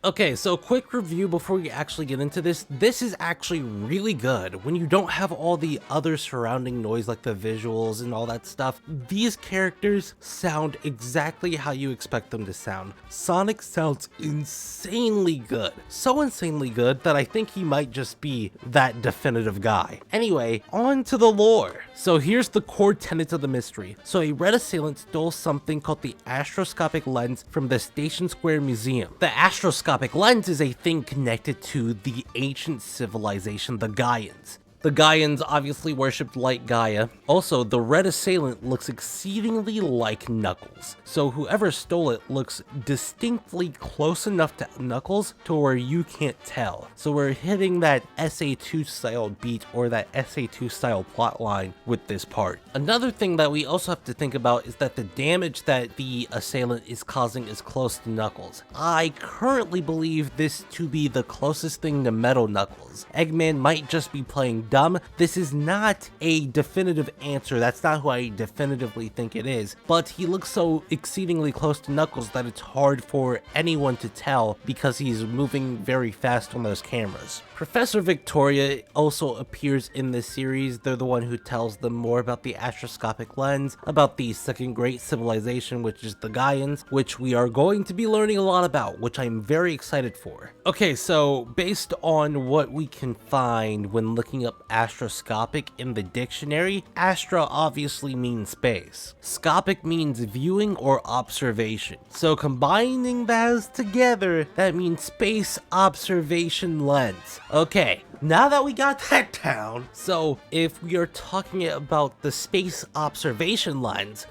Okay, so quick review before we actually get into this. This is actually really good when you don't have all the other surrounding noise like the visuals and all that stuff. These characters sound exactly how you expect them to sound. Sonic sounds insanely good. So insanely good that I think he might just be that definitive guy. Anyway, on to the lore. So here's the core tenets of the mystery. So a red assailant stole something called the Astroscopic lens from the Station Square Museum. The Astroscopic lens is a thing connected to the ancient civilization, the Gaians. The Gaians obviously worshipped light Gaia. Also, the red assailant looks exceedingly like Knuckles, so whoever stole it looks distinctly close enough to Knuckles to where you can't tell. So we're hitting that SA2 style beat or that SA2 style plotline with this part. Another thing that we also have to think about is that the damage that the assailant is causing is close to Knuckles. I currently believe this to be the closest thing to Metal Knuckles. Eggman might just be playing dumb. This is not a definitive answer. That's not who I definitively think it is, but he looks so exceedingly close to Knuckles that it's hard for anyone to tell because he's moving very fast on those cameras. Professor Victoria also appears in this series. They're the one who tells them more about the Astroscopic lens, about the second great civilization, which is the Gaians, which we are going to be learning a lot about, which I'm very excited for. Okay, so based on what we can find when looking up astroscopic in the dictionary, astra obviously means space. Scopic means viewing or observation. So combining those together, that means space observation lens. Okay, now that we got that down, so if we are talking about the space observation lens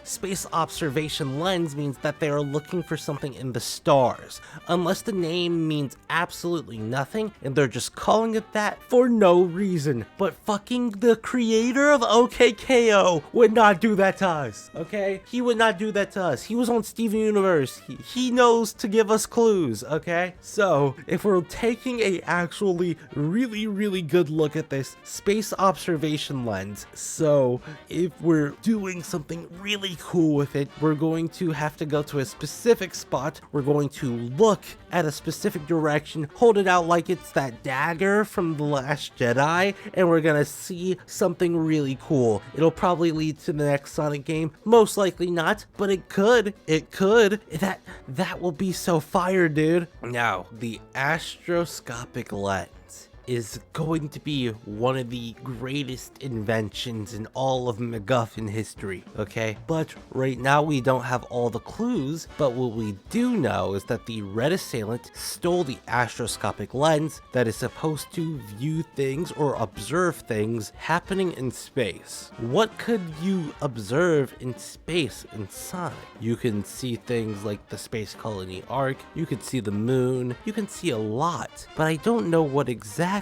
means that they are looking for something in the stars, unless the name means absolutely nothing and they're just calling it that for no reason. But fucking the creator of OKKO would not do that to us, okay? He would not do that to us. He was on Steven Universe. He knows to give us clues, okay? So if we're taking a actually really good look at this space observation lens, so if we're doing something really cool with it, we're going to have to go to a specific spot. We're going to look at a specific direction, hold it out like it's that dagger from The Last Jedi, and we're gonna see something really cool. It'll probably lead to the next Sonic game, most likely not, but it could. That will be so fire, dude. Now, the astroscopic lens is going to be one of the greatest inventions in all of MacGuffin history, okay? But right now we don't have all the clues, but what we do know is that the red assailant stole the astroscopic lens that is supposed to view things or observe things happening in space. What could you observe in space in Sonic? You can see things like the Space Colony Arc, you can see the moon, you can see a lot, but I don't know what exactly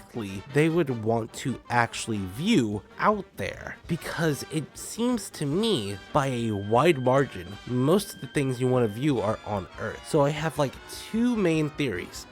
they would want to actually view out there, because it seems to me by a wide margin most of the things you want to view are on Earth. So I have like two main theories.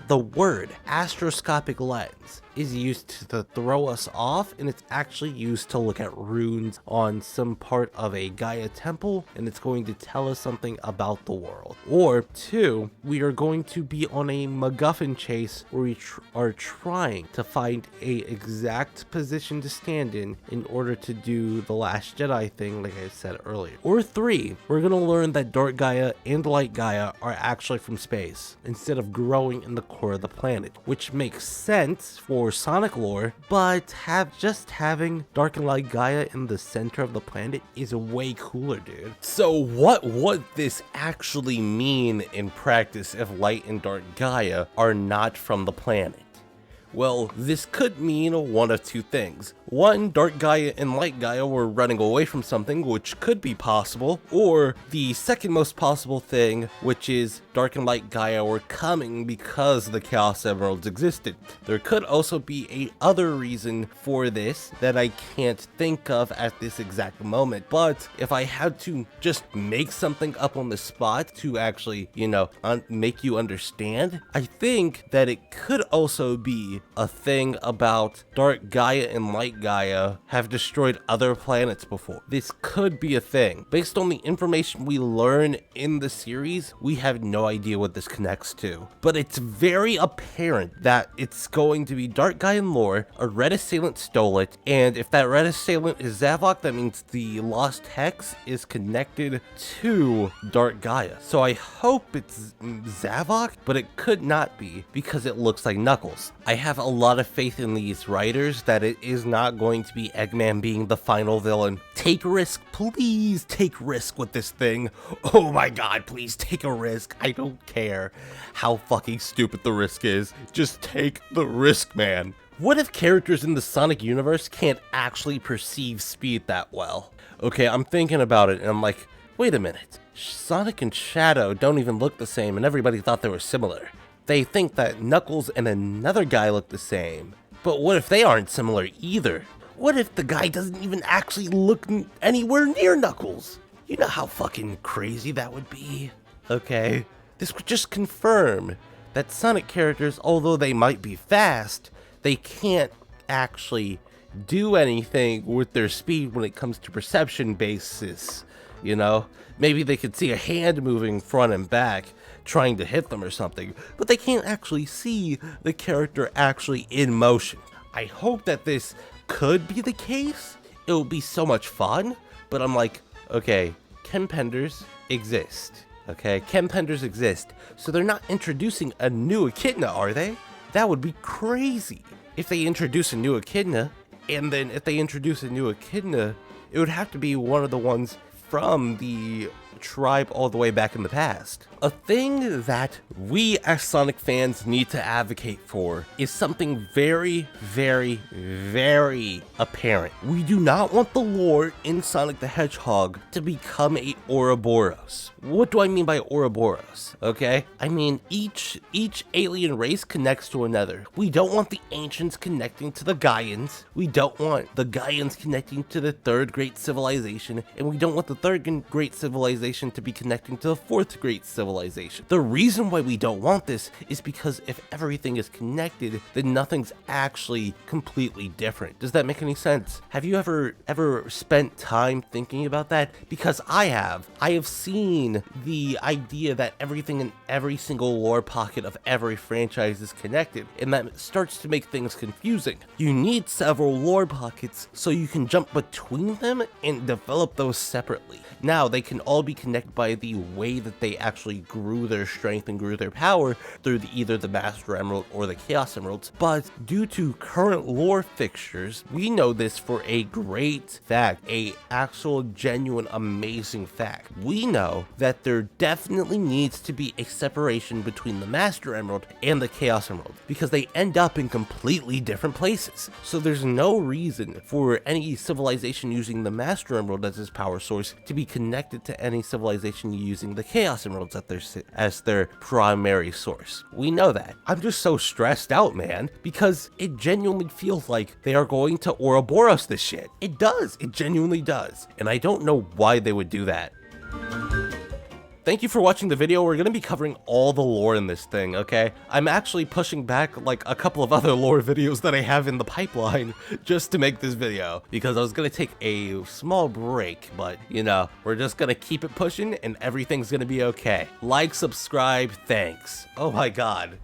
The word astroscopic lens is used to throw us off, and it's actually used to look at runes on some part of a Gaia temple, and it's going to tell us something about the world. Or two, we are going to be on a MacGuffin chase where we are trying to find a exact position to stand in order to do the Last Jedi thing like I said earlier. Or three, we're gonna learn that Dark Gaia and Light Gaia are actually from space instead of growing in the core of the planet, which makes sense for Sonic lore, but having Dark and Light Gaia in the center of the planet is way cooler, dude. So what would this actually mean in practice if Light and Dark Gaia are not from the planet? Well, this could mean one of two things. One, Dark Gaia and Light Gaia were running away from something, which could be possible. Or the second most possible thing, which is Dark and Light Gaia were coming because the Chaos Emeralds existed. There could also be a other reason for this that I can't think of at this exact moment. But if I had to just make something up on the spot to actually, make you understand, I think that it could also be be a thing about dark Gaia and light Gaia have destroyed other planets before. This could be a thing. Based on the information we learn in the series, we have no idea what this connects to. But it's very apparent that it's going to be dark Gaian lore, a red assailant stole it, and if that red assailant is Zavok, that means the lost hex is connected to dark Gaia. So I hope it's Zavok, but it could not be because it looks like Knuckles. I have a lot of faith in these writers that it is not going to be Eggman being the final villain. Take a risk, please take risk with this thing. Oh my god, please take a risk. I don't care how fucking stupid the risk is. Just take the risk, man. What if characters in the Sonic universe can't actually perceive speed that well? Okay, I'm thinking about it and I'm like, wait a minute. Sonic and Shadow don't even look the same and everybody thought they were similar. They think that Knuckles and another guy look the same. But what if they aren't similar either? What if the guy doesn't even actually look anywhere near Knuckles? You know how fucking crazy that would be? Okay, this would just confirm that Sonic characters, although they might be fast, they can't actually do anything with their speed when it comes to perception basis, you know? Maybe they could see a hand moving front and back, trying to hit them or something, but they can't actually see the character actually in motion. I hope that this could be the case. It would be so much fun, but I'm like, okay, Chem Penders exist, okay? Chem Penders exist, so they're not introducing a new echidna, are they? That would be crazy. If they introduce a new echidna, and then if they introduce a new echidna, it would have to be one of the ones from the tribe all the way back in the past. A thing that we as Sonic fans need to advocate for is something very, very, very apparent. We do not want the lore in Sonic the Hedgehog to become a Ouroboros. What do I mean by Ouroboros? Okay? I mean each alien race connects to another. We don't want the ancients connecting to the Gaians. We don't want the Gaians connecting to the third great civilization, and we don't want the third great civilization to be connecting to the fourth great civilization. The reason why we don't want this is because if everything is connected, then nothing's actually completely different. Does that make any sense? Have you ever spent time thinking about that? Because I have. I have seen the idea that everything in every single lore pocket of every franchise is connected, and that starts to make things confusing. You need several lore pockets so you can jump between them and develop those separately. Now, they can all be connected by the way that they actually grew their strength and grew their power through either the Master Emerald or the Chaos Emeralds, but due to current lore fixtures, we know this for a great fact, a actual genuine amazing fact. We know that there definitely needs to be a separation between the Master Emerald and the Chaos Emerald, because they end up in completely different places. So there's no reason for any civilization using the Master Emerald as its power source to be connected to any civilization using the Chaos Emeralds as their primary source. We know that. I'm just so stressed out, man, because it genuinely feels like they are going to Ouroboros this shit. It does. It genuinely does. And I don't know why they would do that. Thank you for watching the video. We're going to be covering all the lore in this thing, okay? I'm actually pushing back like a couple of other lore videos that I have in the pipeline just to make this video, because I was going to take a small break, but you know, we're just going to keep it pushing and everything's going to be okay. Like, subscribe, thanks. Oh my god.